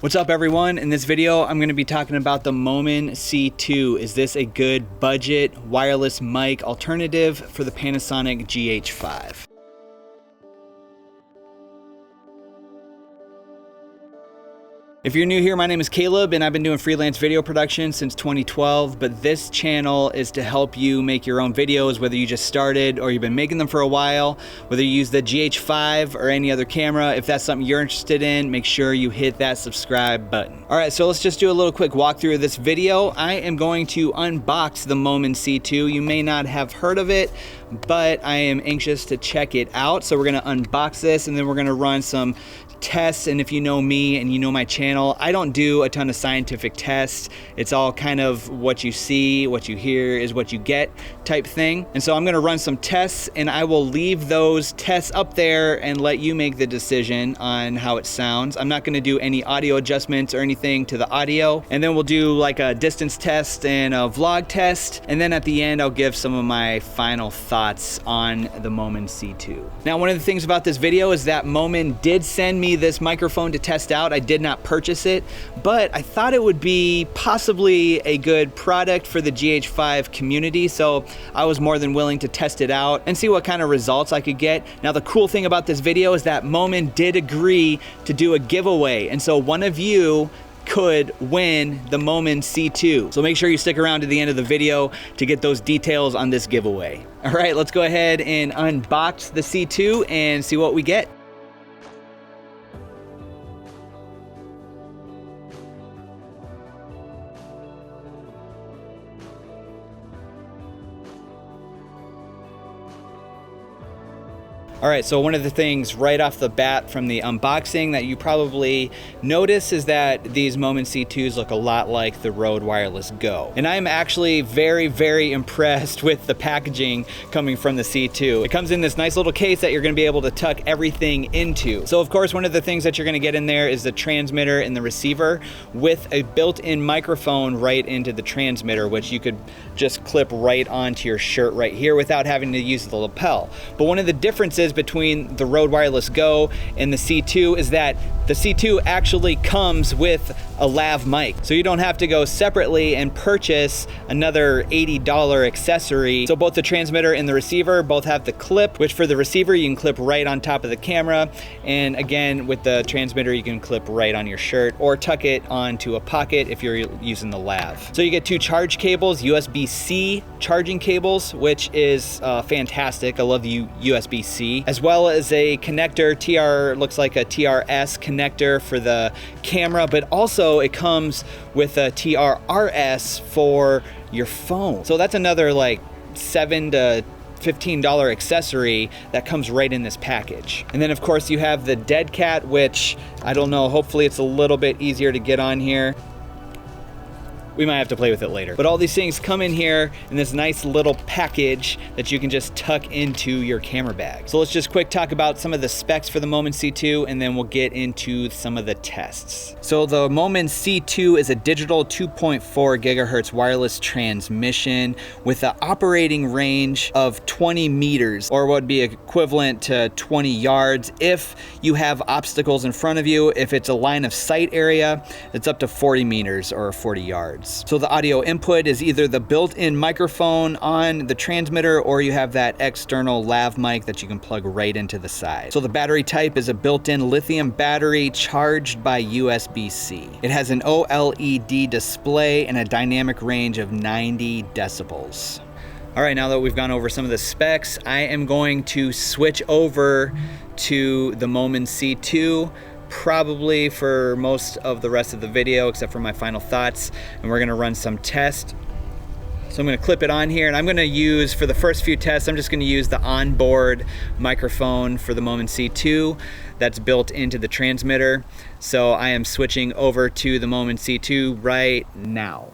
What's up everyone? In this video, I'm going to be talking about the Moman C2. Is this a good budget wireless mic alternative for the Panasonic GH5? If you're new here, my name is Caleb and I've been doing freelance video production since 2012, but this channel is to help you make your own videos, whether you just started or you've been making them for a while, whether you use the GH5 or any other camera. If that's something you're interested in, make sure you hit that subscribe button. All right, so let's just do a little quick walkthrough of this video. I am going to unbox the Moman C2. You may not have heard of it, but I am anxious to check it out. So we're gonna unbox this and then we're gonna run some tests. And if you know me and you know my channel, I don't do a ton of scientific tests. It's all kind of what you see, what you hear is what you get type thing. And so I'm gonna run some tests and I will leave those tests up there and let you make the decision on how it sounds. I'm not gonna do any audio adjustments or anything to the audio. And then we'll do like a distance test and a vlog test. And then at the end, I'll give some of my final thoughts on the Moman C2. Now, one of the things about this video is that Moman did send me this microphone to test out. I did not purchase it, but I thought it would be possibly a good product for the GH5 community. So I was more than willing to test it out and see what kind of results I could get. Now, the cool thing about this video is that Moman did agree to do a giveaway. And so one of you could win the Moman C2. So make sure you stick around to the end of the video to get those details on this giveaway. All right, let's go ahead and unbox the C2 and see what we get. All right, so one of the things right off the bat from the unboxing that you probably notice is that these Moman C2s look a lot like the Rode Wireless Go. And I'm actually very, very impressed with the packaging coming from the C2. It comes in this nice little case that you're gonna be able to tuck everything into. So of course, one of the things that you're gonna get in there is the transmitter and the receiver with a built-in microphone right into the transmitter, which you could just clip right onto your shirt right here without having to use the lapel. But one of the differences between the Rode Wireless Go and the C2 is that the C2 actually comes with a lav mic. So you don't have to go separately and purchase another $80 accessory. So both the transmitter and the receiver both have the clip, which for the receiver you can clip right on top of the camera. And again, with the transmitter you can clip right on your shirt or tuck it onto a pocket if you're using the lav. So you get two charge cables, USB-C charging cables, which is fantastic. I love the USB-C, as well as a connector, looks like a TRS connector for the camera, but also it comes with a TRRS for your phone. So that's another like $7 to $15 accessory that comes right in this package. And then of course you have the Dead Cat, which I don't know, hopefully it's a little bit easier to get on here. We might have to play with it later. But all these things come in here in this nice little package that you can just tuck into your camera bag. So let's just quick talk about some of the specs for the Moman C2 and then we'll get into some of the tests. So the Moman C2 is a digital 2.4 gigahertz wireless transmission with an operating range of 20 meters, or what would be equivalent to 20 yards. If you have obstacles in front of you, if it's a line of sight area, it's up to 40 meters or 40 yards. So the audio input is either the built-in microphone on the transmitter or you have that external lav mic that you can plug right into the side. So the battery type is a built-in lithium battery charged by USB-C. It has an OLED display and a dynamic range of 90 decibels. All right, now that we've gone over some of the specs, I am going to switch over to the Moman C2 probably for most of the rest of the video, except for my final thoughts, and we're gonna run some tests. So I'm gonna clip it on here, and I'm gonna use, for the first few tests, I'm just gonna use the onboard microphone for the Moman C2 that's built into the transmitter. So I am switching over to the Moman C2 right now.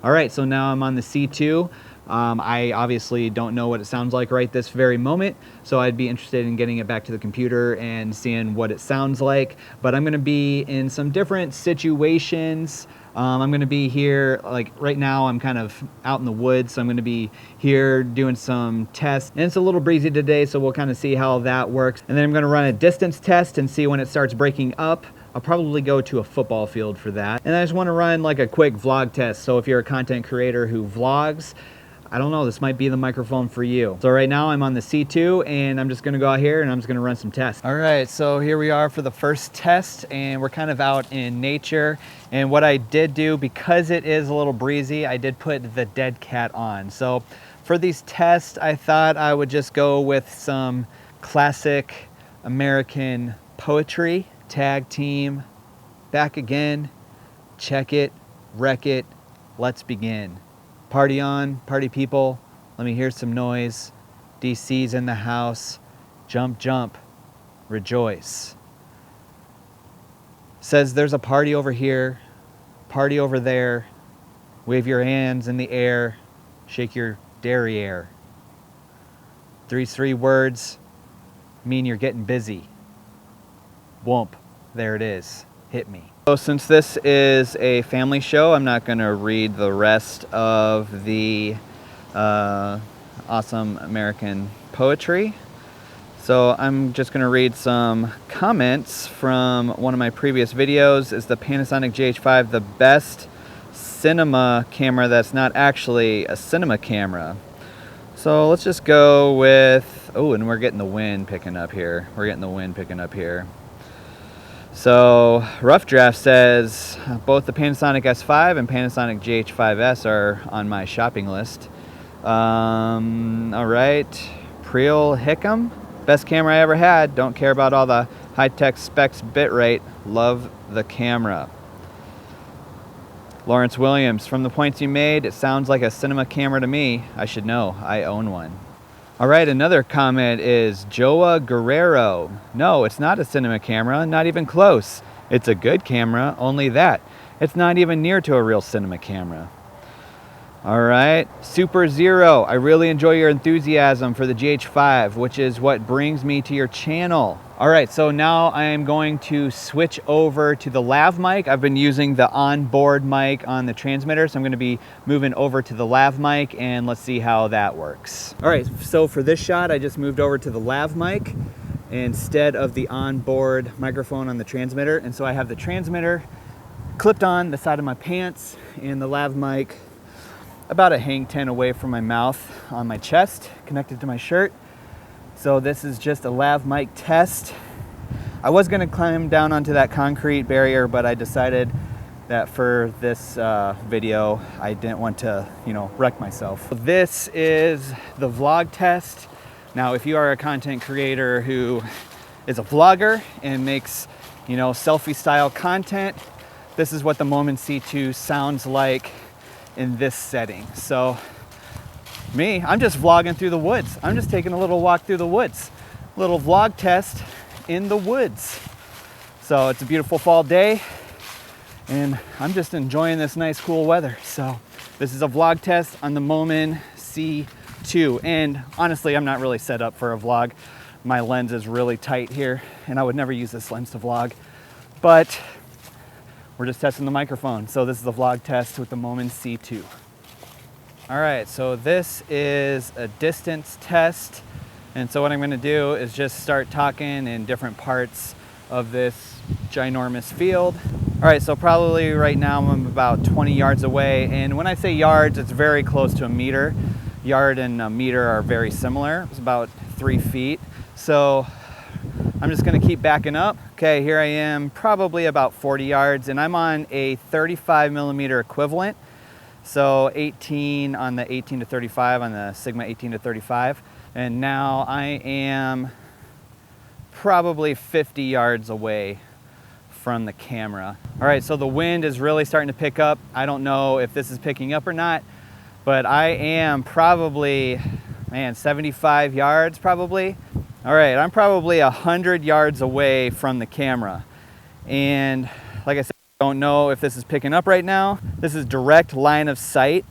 All right, so now I'm on the C2. I obviously don't know what it sounds like right this very moment, so I'd be interested in getting it back to the computer and seeing what it sounds like. But I'm gonna be in some different situations. I'm gonna be here, like right now I'm kind of out in the woods, so I'm gonna be here doing some tests. And it's a little breezy today, so we'll kind of see how that works. And then I'm gonna run a distance test and see when it starts breaking up. I'll probably go to a football field for that. And I just want to run like a quick vlog test. So if you're a content creator who vlogs, I don't know, this might be the microphone for you. So right now I'm on the C2 and I'm just gonna go out here and I'm just gonna run some tests. All right, so here we are for the first test and we're kind of out in nature. And what I did do, because it is a little breezy, I did put the dead cat on. So for these tests, I thought I would just go with some classic American poetry. Tag team, back again, check it, wreck it, let's begin. Party on, party people, let me hear some noise. DC's in the house, jump, jump, rejoice. Says there's a party over here, party over there. Wave your hands in the air, shake your derriere. These three words mean you're getting busy. Whoomp, there it is, hit me. So since this is a family show, I'm not gonna read the rest of the awesome American poetry. So I'm just gonna read some comments from one of my previous videos. Is the Panasonic GH5 the best cinema camera that's not actually a cinema camera? So let's just go with, oh, and we're getting the wind picking up here. So Rough Draft says both the Panasonic S5 and Panasonic GH5S are on my shopping list. All right, Priel Hickam, best camera I ever had. Don't care about all the high-tech specs bitrate. Love the camera. Lawrence Williams, from the points you made, it sounds like a cinema camera to me. I should know, I own one. All right, another comment is Joa Guerrero. No, it's not a cinema camera, not even close. It's a good camera, only that. It's not even near to a real cinema camera. All right, Super Zero. I really enjoy your enthusiasm for the GH5, which is what brings me to your channel. All right, so now I am going to switch over to the lav mic. I've been using the onboard mic on the transmitter, so I'm gonna be moving over to the lav mic and let's see how that works. All right, so for this shot, I just moved over to the lav mic instead of the onboard microphone on the transmitter. And so I have the transmitter clipped on the side of my pants and the lav mic about a hang 10 away from my mouth on my chest, connected to my shirt. So this is just a lav mic test. I was gonna climb down onto that concrete barrier, but I decided that for this video, I didn't want to, wreck myself. This is the vlog test. Now, if you are a content creator who is a vlogger and makes, selfie style content, this is what the Moman C2 sounds like in this setting. So me, I'm just vlogging through the woods. I'm just taking a little walk through the woods. Little vlog test in the woods. So it's a beautiful fall day and I'm just enjoying this nice cool weather. So this is a vlog test on the Moman C2. And honestly, I'm not really set up for a vlog. My lens is really tight here and I would never use this lens to vlog, but we're just testing the microphone. So this is a vlog test with the Moman C2. All right, so this is a distance test. And so what I'm gonna do is just start talking in different parts of this ginormous field. All right, so probably right now I'm about 20 yards away. And when I say yards, it's very close to a meter. Yard and a meter are very similar. It's about 3 feet. So I'm just gonna keep backing up. Okay, here I am, probably about 40 yards, and I'm on a 35 millimeter equivalent. So 18 on the 18 to 35 on the Sigma 18 to 35. And now I am probably 50 yards away from the camera. All right, so the wind is really starting to pick up. I don't know if this is picking up or not, but I am probably, 75 yards probably. All right, I'm probably 100 yards away from the camera. And like I said, I don't know if this is picking up right now. This is direct line of sight,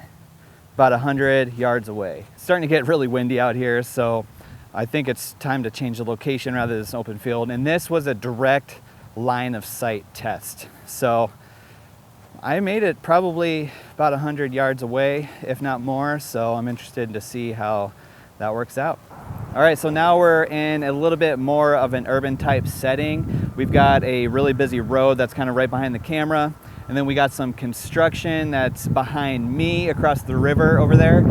about 100 yards away. It's starting to get really windy out here, so I think it's time to change the location rather than this open field. And this was a direct line of sight test. So I made it probably about 100 yards away, if not more. So I'm interested to see how that works out. All right, so now we're in a little bit more of an urban type setting. We've got a really busy road that's kind of right behind the camera. And then we got some construction that's behind me across the river over there.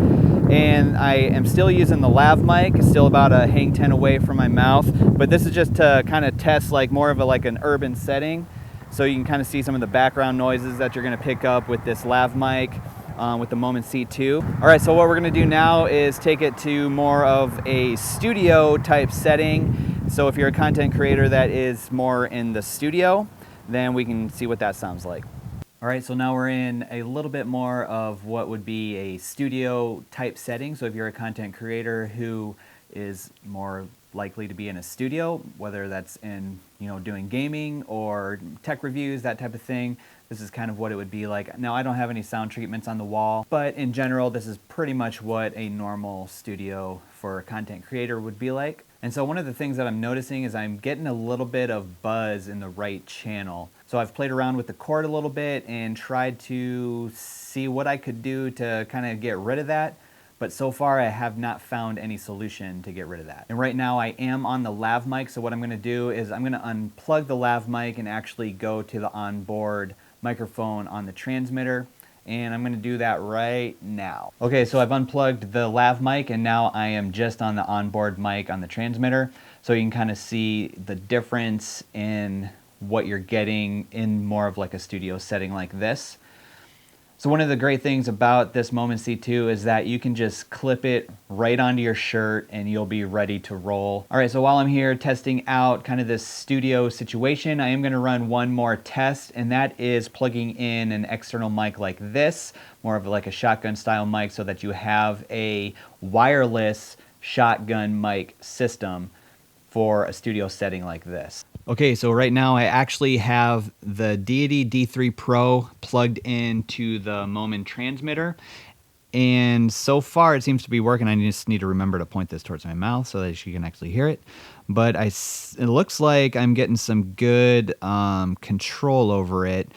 And I am still using the lav mic. It's still about a hang 10 away from my mouth. But this is just to kind of test like more of like an urban setting. So you can kind of see some of the background noises that you're gonna pick up with this lav mic with the Moman C2. All right, so what we're gonna do now is take it to more of a studio type setting. So if you're a content creator that is more in the studio, then we can see what that sounds like. All right, so now we're in a little bit more of what would be a studio type setting. So if you're a content creator who is more likely to be in a studio, whether that's in, doing gaming or tech reviews, that type of thing, this is kind of what it would be like. Now, I don't have any sound treatments on the wall, but in general, this is pretty much what a normal studio for a content creator would be like. And so one of the things that I'm noticing is I'm getting a little bit of buzz in the right channel. So I've played around with the cord a little bit and tried to see what I could do to kind of get rid of that. But so far I have not found any solution to get rid of that. And right now I am on the lav mic, so what I'm gonna do is I'm gonna unplug the lav mic and actually go to the onboard microphone on the transmitter. And I'm gonna do that right now. Okay, so I've unplugged the lav mic and now I am just on the onboard mic on the transmitter. So you can kind of see the difference in what you're getting in more of like a studio setting like this. So one of the great things about this Moman C2 is that you can just clip it right onto your shirt and you'll be ready to roll. All right, so while I'm here testing out kind of this studio situation, I am gonna run one more test, and that is plugging in an external mic like this, more of like a shotgun style mic, so that you have a wireless shotgun mic system for a studio setting like this. Okay, so right now I actually have the Deity D3 Pro plugged into the Moman transmitter, and so far it seems to be working. I just need to remember to point this towards my mouth so that you can actually hear it. But it looks like I'm getting some good control over it,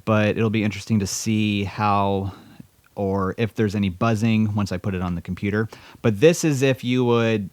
but it'll be interesting to see how or if there's any buzzing once I put it on the computer. But this is if you would,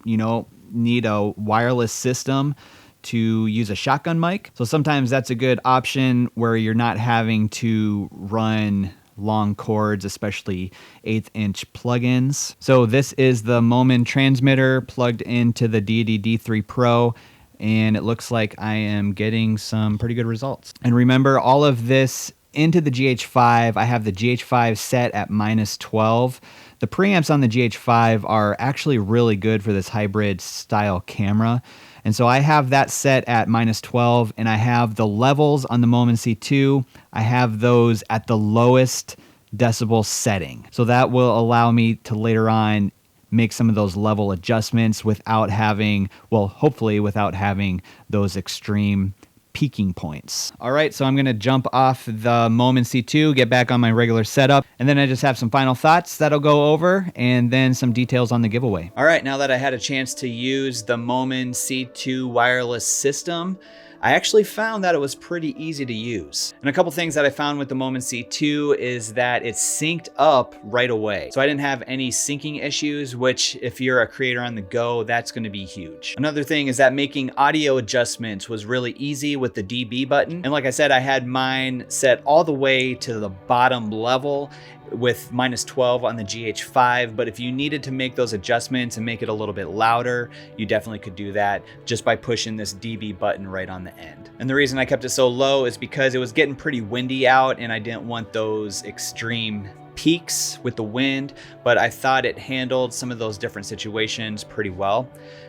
need a wireless system to use a shotgun mic. So sometimes that's a good option where you're not having to run long cords, especially 1/8" plugins. So this is the Moman transmitter plugged into the Deity D3 Pro, and it looks like I am getting some pretty good results. And remember, all of this into the GH5, I have the GH5 set at -12. The preamps on the GH5 are actually really good for this hybrid style camera. And so I have that set at -12, and I have the levels on the Moman C2. I have those at the lowest decibel setting. So that will allow me to later on make some of those level adjustments without having, well, hopefully without having those extreme peaking points. All right, so I'm gonna jump off the Moman C2, get back on my regular setup, and then I just have some final thoughts that'll go over, and then some details on the giveaway. All right, now that I had a chance to use the Moman C2 wireless system, I actually found that it was pretty easy to use. And a couple things that I found with the Moman C2 is that it's synced up right away. So I didn't have any syncing issues, which if you're a creator on the go, that's gonna be huge. Another thing is that making audio adjustments was really easy with the DB button. And like I said, I had mine set all the way to the bottom level with -12 on the GH5, but if you needed to make those adjustments and make it a little bit louder, you definitely could do that just by pushing this DB button right on the end. And the reason I kept it so low is because it was getting pretty windy out and I didn't want those extreme peaks with the wind, but I thought it handled some of those different situations pretty well.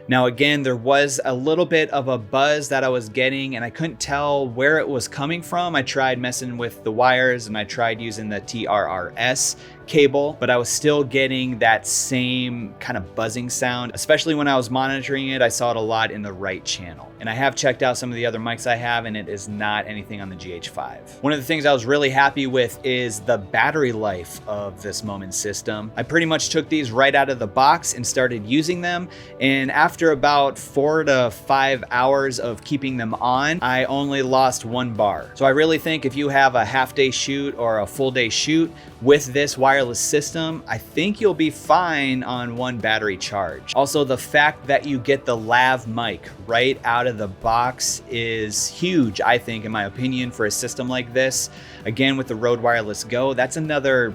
Now again, there was a little bit of a buzz that I was getting and I couldn't tell where it was coming from. I tried messing with the wires and I tried using the TRRS cable, but I was still getting that same kind of buzzing sound. Especially when I was monitoring it, I saw it a lot in the right channel. And I have checked out some of the other mics I have and it is not anything on the GH5. One of the things I was really happy with is the battery life of this Moman system. I pretty much took these right out of the box and started using them, and after about 4 to 5 hours of keeping them on, I only lost 1 bar. So I really think if you have a half-day shoot or a full-day shoot with this wireless wireless system, I think you'll be fine on one battery charge. Also, the fact that you get the lav mic right out of the box is huge, I think, in my opinion, for a system like this. Again, with the Rode Wireless Go, that's another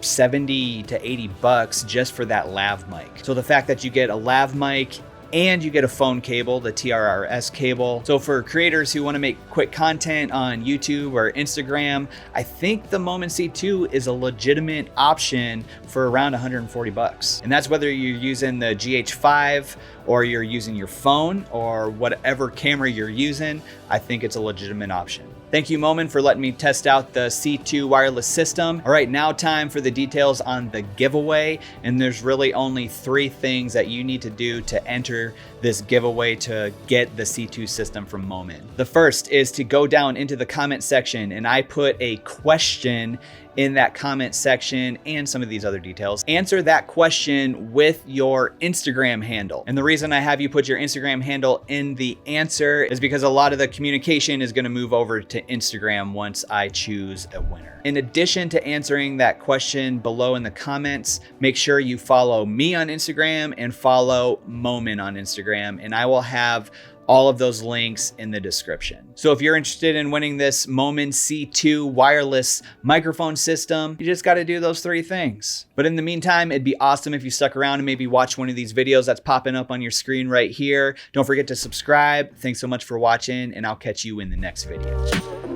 70 to 80 bucks just for that lav mic. So the fact that you get a lav mic and you get a phone cable, the TRRS cable. So for creators who want to make quick content on YouTube or Instagram, I think the Moman C2 is a legitimate option for around 140 bucks. And that's whether you're using the GH5 or you're using your phone or whatever camera you're using, I think it's a legitimate option. Thank you, Moman, for letting me test out the C2 wireless system. All right, now time for the details on the giveaway. And there's really only 3 things that you need to do to enter this giveaway to get the C2 system from Moman. The first is to go down into the comment section, and I put a question in that comment section and some of these other details. Answer that question with your Instagram handle. And the reason I have you put your Instagram handle in the answer is because a lot of the communication is gonna move over to Instagram once I choose a winner. In addition to answering that question below in the comments, make sure you follow me on Instagram and follow Moman on Instagram, and I will have all of those links in the description. So if you're interested in winning this Moman C2 wireless microphone system, you just gotta do those 3 things. But in the meantime, it'd be awesome if you stuck around and maybe watch one of these videos that's popping up on your screen right here. Don't forget to subscribe. Thanks so much for watching, and I'll catch you in the next video.